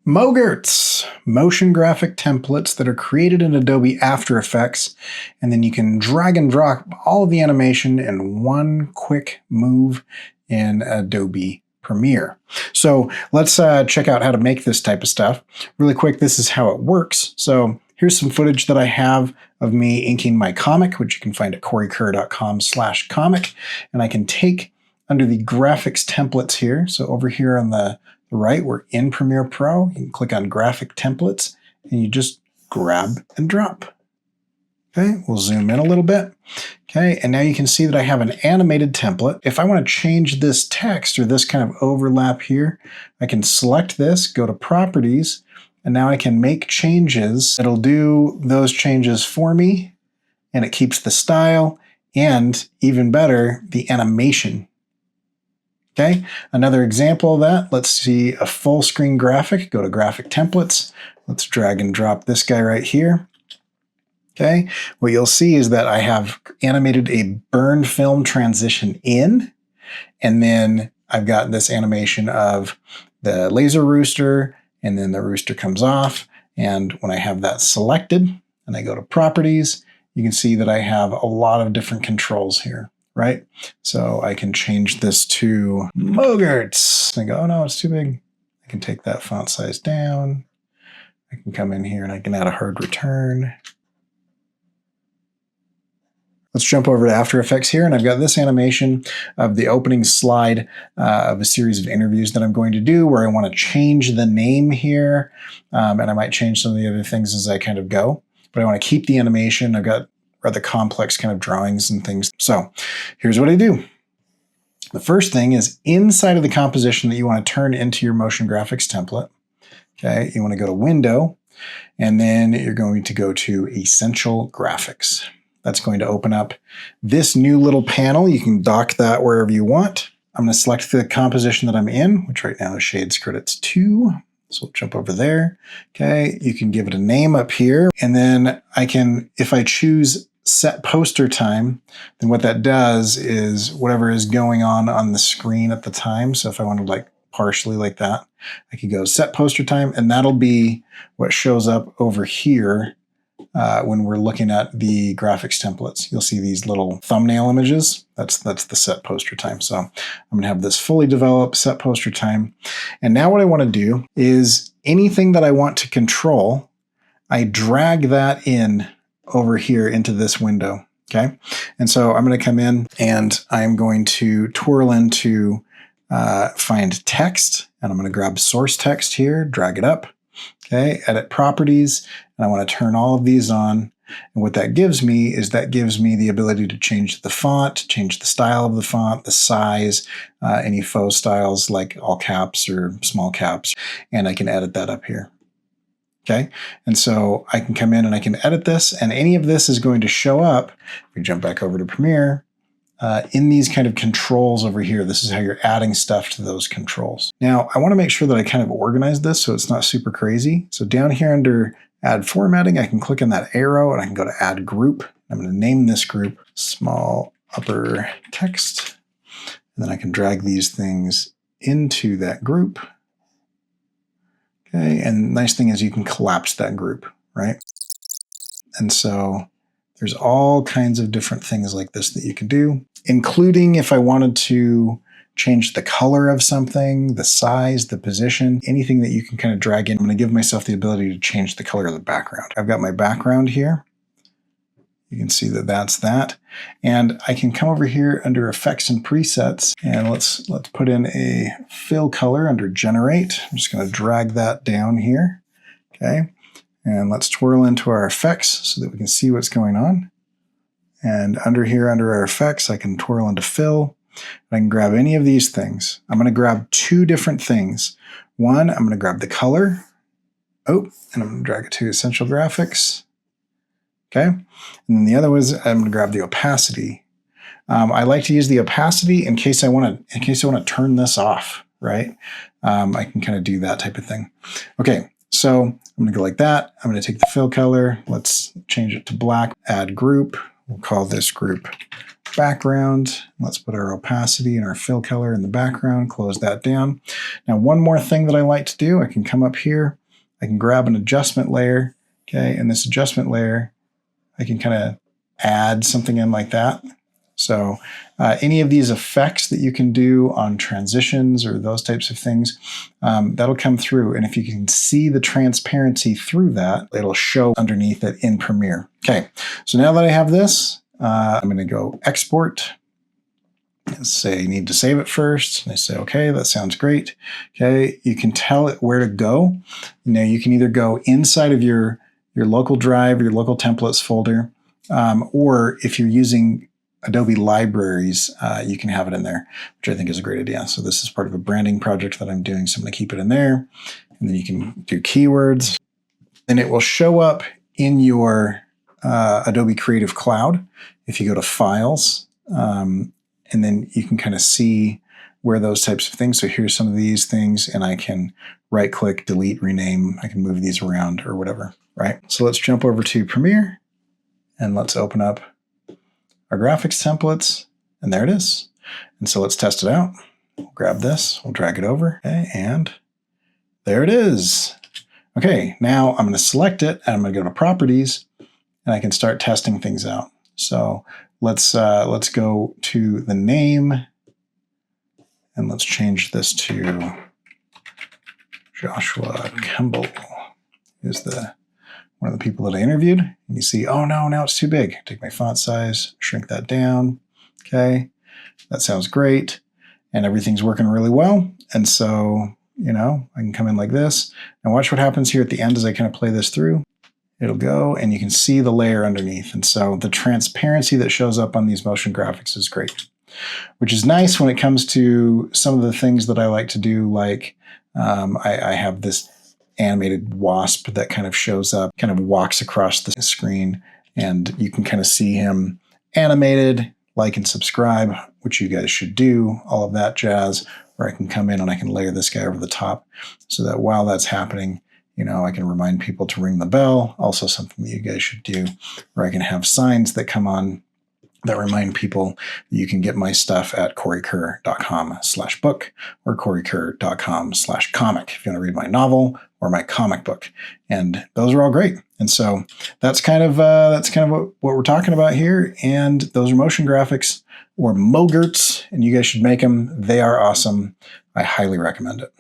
MOGERTS, motion graphic templates that are created in Adobe After Effects, and then you can drag and drop all of the animation in one quick move in Adobe Premiere. So let's check out how to make this type of stuff. Really quick, this is how it works. So here's some footage that I have of me inking my comic, which you can find at coreykerr.com/comic, and I can take under the graphics templates here. So over here on the right, we're in Premiere Pro. You can click on Graphic Templates, and you just grab and drop. Okay, we'll zoom in a little bit. Okay, and now you can see that I have an animated template. If I want to change this text or this kind of overlap here, I can select this, go to Properties, and now I can make changes. It'll do those changes for me, and it keeps the style and, even better, the animation. Okay, another example of that, let's see a full screen graphic. Go to Graphic Templates. Let's drag and drop this guy right here. Okay, what you'll see is that I have animated a burn film transition in, and then I've got this animation of the laser rooster, and then the rooster comes off. And when I have that selected and I go to Properties, you can see that I have a lot of different controls here. Right? So I can change this to MOGERTS. And I go, oh no, it's too big. I can take that font size down. I can come in here and I can add a hard return. Let's jump over to After Effects here, and I've got this animation of the opening slide of a series of interviews that I'm going to do where I want to change the name here, and I might change some of the other things as I kind of go. But I want to keep the animation. I've got rather complex kind of drawings and things. So here's what I do. The first thing is inside of the composition that you want to turn into your motion graphics template. Okay, you want to go to Window, and then you're going to go to Essential Graphics. That's going to open up this new little panel. You can dock that wherever you want. I'm going to select the composition that I'm in, which right now is Shades Credits 2. So we'll jump over there. Okay, you can give it a name up here. And then I can, if I choose Set Poster Time, then what that does is whatever is going on the screen at the time. So if I want to like partially like that, I could go Set Poster Time, and that'll be what shows up over here when we're looking at the graphics templates. You'll see these little thumbnail images. That's the Set Poster Time. So I'm going to have this fully developed Set Poster Time. And now what I want to do is anything that I want to control, I drag that in over here into this window. Okay. And so I'm going to come in and I'm going to twirl into find text, and I'm going to grab source text here, drag it up. Okay, edit properties, and I want to turn all of these on. And what that gives me is that gives me the ability to change the font, change the style of the font, the size, any faux styles like all caps or small caps, and I can edit that up here. Okay, and so I can come in and I can edit this, and any of this is going to show up. If we jump back over to Premiere, in these kind of controls over here. This is how you're adding stuff to those controls. Now, I want to make sure that I kind of organize this so it's not super crazy. So down here under Add Formatting, I can click on that arrow and I can go to Add Group. I'm going to name this group Small Upper Text. And then I can drag these things into that group. Okay, and the nice thing is you can collapse that group, right? And so there's all kinds of different things like this that you can do, including if I wanted to change the color of something, the size, the position, anything that you can kind of drag in. I'm going to give myself the ability to change the color of the background. I've got my background here. You can see that that's that. And I can come over here under Effects and Presets, and let's put in a fill color under Generate. I'm just going to drag that down here. Okay. And let's twirl into our effects so that we can see what's going on. And under here, under our effects, I can twirl into fill. I can grab any of these things. I'm going to grab two different things. One, I'm going to grab the color. Oh, and I'm going to drag it to Essential Graphics. Okay. And then the other was I'm going to grab the opacity. I like to use the opacity in case I want to turn this off, right? I can kind of do that type of thing. Okay. So I'm going to go like that. I'm going to take the fill color. Let's change it to black. Add group. We'll call this group background. Let's put our opacity and our fill color in the background, close that down. Now, one more thing that I like to do, I can come up here, I can grab an adjustment layer, okay, and this adjustment layer, I can kind of add something in like that. So any of these effects that you can do on transitions or those types of things, that'll come through. And if you can see the transparency through that, it'll show underneath it in Premiere. Okay, so now that I have this, I'm going to go export. Say you need to save it first. And I say, okay, that sounds great. Okay, you can tell it where to go. Now you can either go inside of your local drive, your local templates folder, or if you're using Adobe Libraries, you can have it in there, which I think is a great idea. So this is part of a branding project that I'm doing, so I'm going to keep it in there. And then you can do keywords. Then it will show up in your Adobe Creative Cloud if you go to Files, and then you can kind of see where those types of things. So here's some of these things, and I can right-click, delete, rename. I can move these around or whatever, right? So let's jump over to Premiere, and let's open up our graphics templates, and there it is. And so let's test it out. We'll grab this, we'll drag it over, okay, and there it is. Okay, now I'm going to select it, and I'm going to go to Properties, and I can start testing things out. So let's go to the name, and let's change this to Joshua Kemble, who's one of the people that I interviewed. And you see, oh no, now it's too big. Take my font size, shrink that down. Okay, that sounds great. And everything's working really well. And so, you know, I can come in like this and watch what happens here at the end as I kind of play this through. It'll go and you can see the layer underneath. And so the transparency that shows up on these motion graphics is great, which is nice when it comes to some of the things that I like to do. Like I have this animated wasp that kind of shows up, kind of walks across the screen, and you can kind of see him animated. Like and subscribe, which you guys should do, all of that jazz, where I can come in and I can layer this guy over the top so that while that's happening, you know, I can remind people to ring the bell. Also something that you guys should do, where I can have signs that come on that remind people that you can get my stuff at coreykerr.com/book or coreykerr.com/comic if you want to read my novel or my comic book. And those are all great. And so that's kind of what we're talking about here. And those are motion graphics, or MOGERTS, and you guys should make them. They are awesome. I highly recommend it.